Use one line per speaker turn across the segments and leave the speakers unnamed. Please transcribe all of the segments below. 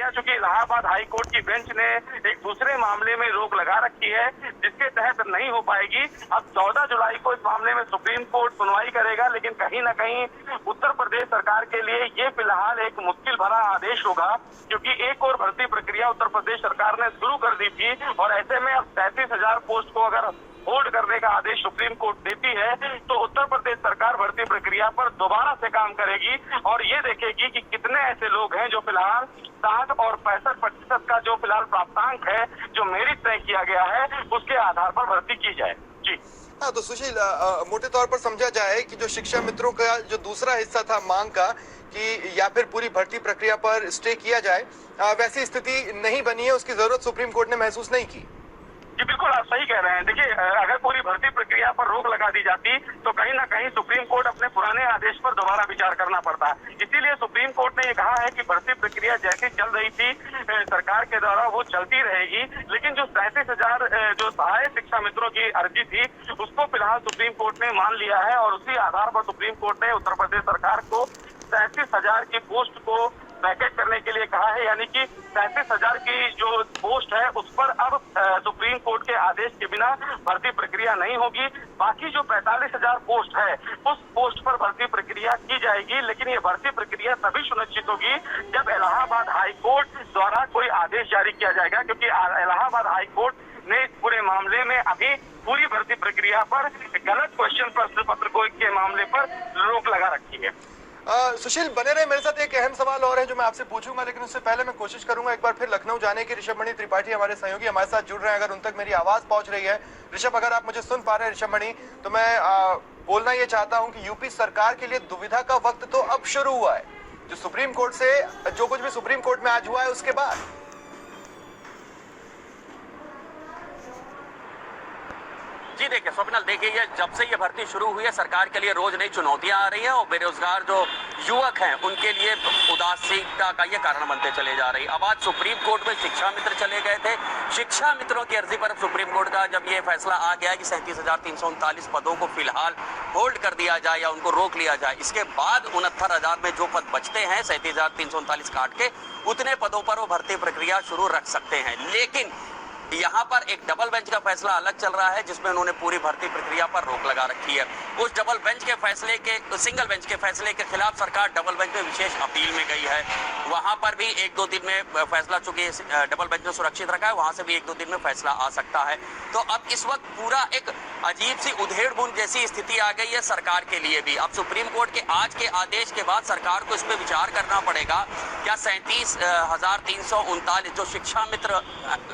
प्रक्रिया, चूंकि Allahabad high court की बेंच ने एक दूसरे मामले में रोक लगा रखी है जिसके तहत नहीं हो पाएगी। अब 14 जुलाई को इस मामले में सुप्रीम कोर्ट सुनवाई करेगा, लेकिन कहीं ना कहीं उत्तर प्रदेश सरकार के लिए ये फिलहाल एक मुश्किल भरा आदेश होगा, क्योंकि एक और भर्ती प्रक्रिया उत्तर प्रदेश सरकार ने शुरू कर दी थी और ऐसे में अब 37,000 पोस्ट को अगर होल्ड करने का आदेश सुप्रीम कोर्ट देती है तो उत्तर प्रदेश सरकार भर्ती प्रक्रिया पर दोबारा से काम करेगी और ये देखेगी कि कितने ऐसे लोग हैं जो फिलहाल 60 और 65% का जो फिलहाल प्राप्तांक है, जो मेरिट तय किया गया है, उसके आधार पर भर्ती की जाए। जी
हाँ, तो सुशील, मोटे तौर पर समझा जाए कि जो शिक्षा मित्रों का जो दूसरा हिस्सा था मांग का कि या फिर पूरी भर्ती प्रक्रिया पर स्टे किया जाए, वैसी स्थिति नहीं बनी है, उसकी जरूरत सुप्रीम कोर्ट ने महसूस नहीं की।
जी बिल्कुल, आप सही कह रहे हैं। देखिए, अगर पूरी भर्ती प्रक्रिया पर रोक लगा दी जाती तो कहीं ना कहीं सुप्रीम कोर्ट अपने पुराने आदेश पर दोबारा विचार करना पड़ता। इसीलिए सुप्रीम कोर्ट ने ये कहा है कि भर्ती प्रक्रिया जैसी चल रही थी सरकार के द्वारा वो चलती रहेगी, लेकिन जो 37,000 जो सहायक शिक्षा मित्रों की अर्जी थी उसको फिलहाल सुप्रीम कोर्ट ने मान लिया है और उसी आधार पर सुप्रीम कोर्ट ने उत्तर प्रदेश सरकार को 37,000 की पोस्ट को पैकेज करने के लिए कहा है, यानी कि 37,000 की जो पोस्ट है उस पर अब सुप्रीम कोर्ट के आदेश के बिना भर्ती प्रक्रिया नहीं होगी। बाकी जो 45,000 पोस्ट है उस पोस्ट पर भर्ती प्रक्रिया की जाएगी, लेकिन ये भर्ती प्रक्रिया तभी सुनिश्चित होगी जब इलाहाबाद हाई कोर्ट द्वारा कोई आदेश जारी किया जाएगा, क्योंकि इलाहाबाद हाई कोर्ट ने इस पूरे मामले में अभी पूरी भर्ती प्रक्रिया पर गलत क्वेश्चन प्रश्न पत्र के मामले पर रोक लगा रखी है।
सुशील, बने रहे, मेरे साथ एक अहम सवाल और है जो मैं आपसे पूछूंगा, लेकिन उससे पहले मैं कोशिश करूंगा एक बार फिर लखनऊ जाने की। ऋषभ मणि त्रिपाठी हमारे सहयोगी हमारे साथ जुड़ रहे हैं, अगर उन तक मेरी आवाज पहुंच रही है। ऋषभ, अगर आप मुझे सुन पा रहे हैं ऋषभ मणि, तो मैं बोलना ये चाहता हूं कि यूपी सरकार के लिए दुविधा का वक्त तो अब शुरू हुआ है, जो सुप्रीम कोर्ट से जो कुछ भी सुप्रीम कोर्ट में आज हुआ है उसके बाद।
जी देखिए स्वप्नल, देखिए ये जब से ये भर्ती शुरू हुई है सरकार के लिए रोज नई चुनौतियां आ रही हैं और बेरोजगार जो युवक हैं उनके लिए उदासीनता का ये कारण बनते चले जा रही है। अब आज सुप्रीम कोर्ट में शिक्षा मित्र चले गए थे। शिक्षा मित्रों की अर्जी पर सुप्रीम कोर्ट का जब ये फैसला आ गया कि 37,339 पदों को फिलहाल होल्ड कर दिया जाए या उनको रोक लिया जाए, इसके बाद 69,000 में जो पद बचते हैं 37,339 काट के, उतने पदों पर वो भर्ती प्रक्रिया शुरू रख सकते हैं। लेकिन यहाँ पर एक डबल बेंच का फैसला अलग चल रहा है जिसमें उन्होंने पूरी भर्ती प्रक्रिया पर रोक लगा रखी है। उस डबल बेंच के फैसले के सिंगल बेंच के फैसले के खिलाफ सरकार डबल बेंच में विशेष अपील में गई है। वहां पर भी 1-2 दिन में फैसला, चूंकि डबल बेंच ने सुरक्षित रखा है, वहां से भी 1-2 दिन में फैसला आ सकता है। तो अब इस वक्त पूरा एक अजीब सी उधेड़-बुन जैसी स्थिति आ गई है सरकार के लिए भी। अब सुप्रीम कोर्ट के आज के आदेश के बाद सरकार को इस पर विचार करना पड़ेगा, क्या 37,339 जो शिक्षा मित्र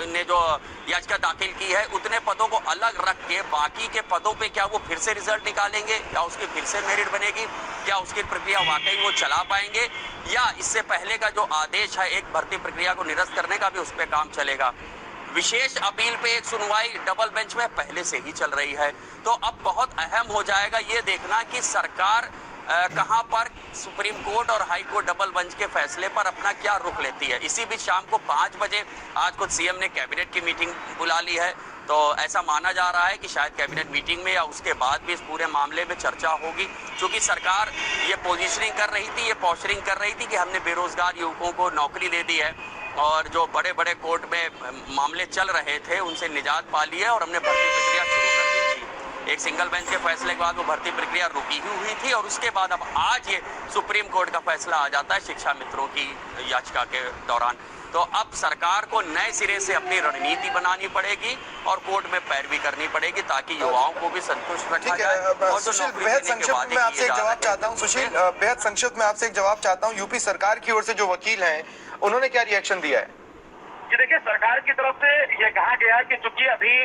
ने जो याचिका दाखिल की है उतने पदों को अलग रख के बाकी के पदों पे क्या वो फिर से रिजल्ट निकालेंगे, या उसकी फिर से मेरिट बनेगी, क्या उसकी प्रक्रिया वाकई वो चला पाएंगे, या इससे पहले का जो आदेश है एक भर्ती प्रक्रिया को निरस्त करने का भी उस पर काम चलेगा। विशेष अपील पे एक सुनवाई डबल बेंच में पहले से ही चल रही है। तो अब बहुत अहम हो जाएगा ये देखना कि सरकार कहां पर सुप्रीम कोर्ट और हाई कोर्ट डबल बेंच के फैसले पर अपना क्या रुख लेती है। इसी बीच शाम को 5 बजे आज खुद सीएम ने कैबिनेट की मीटिंग बुला ली है, तो ऐसा माना जा रहा है कि शायद कैबिनेट मीटिंग में या उसके बाद भी इस पूरे मामले में चर्चा होगी। क्योंकि सरकार ये पोजीशनिंग कर रही थी, ये पोस्चरिंग कर रही थी कि हमने बेरोजगार युवकों को नौकरी दे दी है और जो बड़े बड़े कोर्ट में मामले चल रहे थे उनसे निजात पा ली है और हमने भर्ती प्रक्रिया शुरू कर दी थी। एक सिंगल बेंच के फैसले के बाद वो भर्ती प्रक्रिया रुकी हुई थी और उसके बाद अब आज ये सुप्रीम कोर्ट का फैसला आ जाता है शिक्षा मित्रों की याचिका के दौरान। तो अब सरकार को नए सिरे से अपनी रणनीति बनानी पड़ेगी और कोर्ट में पैरवी करनी पड़ेगी ताकि युवाओं को भी संतुष्ट रखा जाए।
सुशील, बेहद संक्षिप्त में आपसे एक जवाब चाहता हूँ। सुशील, बेहद संक्षिप्त में आपसे एक जवाब चाहता हूँ। यूपी सरकार की ओर से जो वकील हैं उन्होंने क्या रिएक्शन दिया है?
कि देखिए, सरकार की तरफ से ये कहा गया कि चूंकि अभी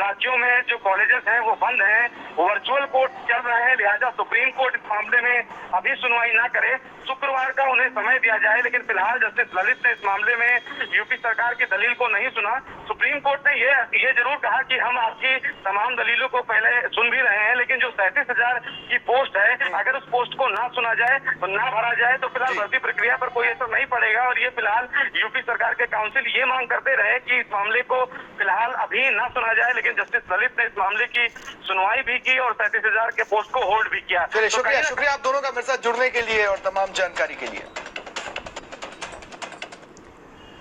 राज्यों में जो कॉलेजेस हैं वो बंद हैं, वर्चुअल कोर्ट चल रहे हैं, लिहाजा सुप्रीम कोर्ट इस मामले में अभी सुनवाई ना करे, शुक्रवार का उन्हें समय दिया जाए। लेकिन फिलहाल जस्टिस ललित ने इस मामले में यूपी सरकार की दलील को नहीं सुना। सुप्रीम कोर्ट ने ये जरूर कहा कि हम आपकी तमाम दलीलों को पहले सुन भी रहे हैं, लेकिन जो 37,000 की पोस्ट है, अगर उस पोस्ट को ना सुना जाए तो ना भरा जाए तो फिलहाल भर्ती प्रक्रिया पर कोई असर नहीं पड़ेगा। और ये फिलहाल यूपी सरकार के काउंसिल ये मांग करते रहे कि इस मामले को फिलहाल अभी ना सुना जाए, लेकिन जस्टिस ललित ने इस मामले की सुनवाई भी की और 37,000 के पोस्ट को होल्ड भी किया।
चलिए, शुक्रिया आप दोनों का मेरे साथ जुड़ने के लिए और तमाम जानकारी के लिए।